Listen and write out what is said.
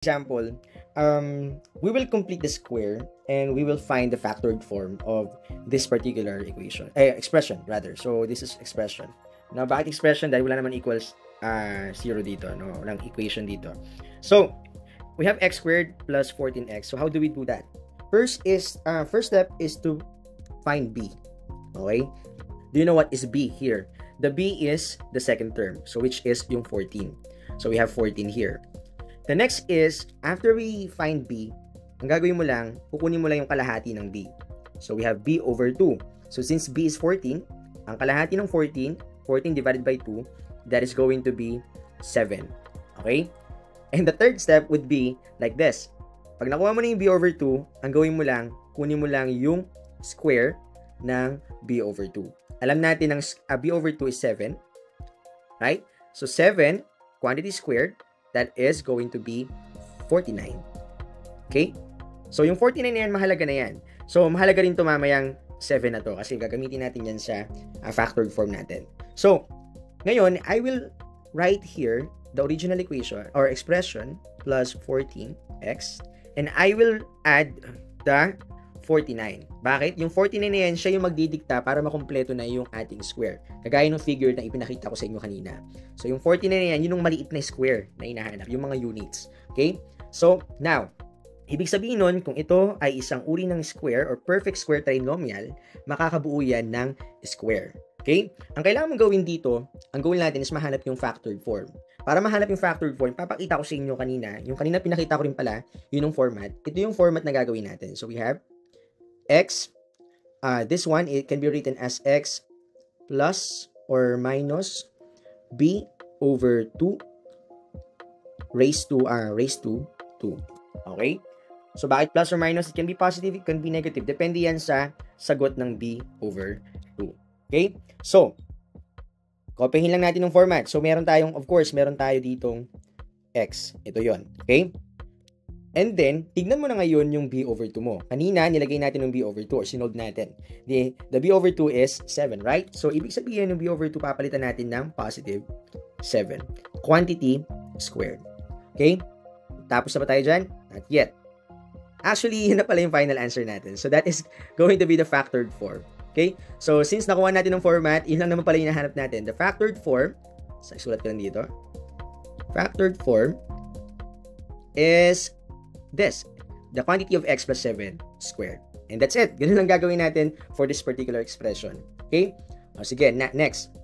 example, we will complete the square and we will find the factored form of this particular expression rather. So this is expression. Now, bakit expression? Dahil wala naman equals 0 dito, no? Walang equation dito. So, we have x squared plus 14x. So, how do we do that? First step is to find b. Okay? Do you know what is b here? The b is the second term, so which is yung 14. So, we have 14 here. The next is, after we find b, ang gagawin mo lang, kukunin mo lang yung kalahati ng b. So, we have b over 2. So, since b is 14, ang kalahati ng 14 divided by 2, that is going to be 7. Okay? And the third step would be like this. Pag nakuha mo na yung b over 2, ang gawin mo lang, kunin mo lang yung square ng b over 2. Alam natin ang b over 2 is 7. Right? So, 7 quantity squared, that is going to be 49. Okay? So, yung 49 na yan, mahalaga na yan. So, mahalaga rin ito mamayang 7 na to kasi gagamitin natin yan sa factored form natin. So, ngayon, I will write here the original equation or expression plus 14x and I will add the 49. Bakit? Yung 49 na yan, siya yung magdidikta para makumpleto na yung ating square. Kagaya ng figure na ipinakita ko sa inyo kanina. So, yung 49 na yan, yun yung maliit na square na hinahanap, yung mga units. Okay? So, now, ibig sabihin nun, kung ito ay isang uri ng square or perfect square trinomial, makakabuo yan ng square. Okay? Ang kailangan mong gawin dito, ang goal natin is mahanap yung factored form. Para mahanap yung factored form, papakita ko sa inyo kanina. Yung kanina pinakita ko rin pala, yun yung format. Ito yung format na gagawin natin. So, we have x, this one, it can be written as x plus or minus b over 2 raised to 2. Okay? So, bakit plus or minus? It can be positive, it can be negative. Depende yan sa sagot ng b over 2. Okay? So, kopyahin lang natin yung format. So, meron tayong, of course, meron tayo ditong x. Ito yon. Okay? And then, tignan mo na ngayon yung b over 2 mo. Kanina, nilagay natin yung b over 2 or sinold natin. The b over 2 is 7, right? So, ibig sabihin yung b over 2, papalitan natin ng positive 7. Quantity squared. Okay? Tapos na ba tayo dyan? Not yet. Actually, yun na pala yung final answer natin. So, that is going to be the factored form. Okay? So, since nakuha natin ng format, yun lang naman pala yung nahanap natin. The factored form, so, isulat ko lang dito. Factored form is this, the quantity of x plus 7 squared. And that's it. Ganun lang gagawin natin for this particular expression. Okay? O, sige, next.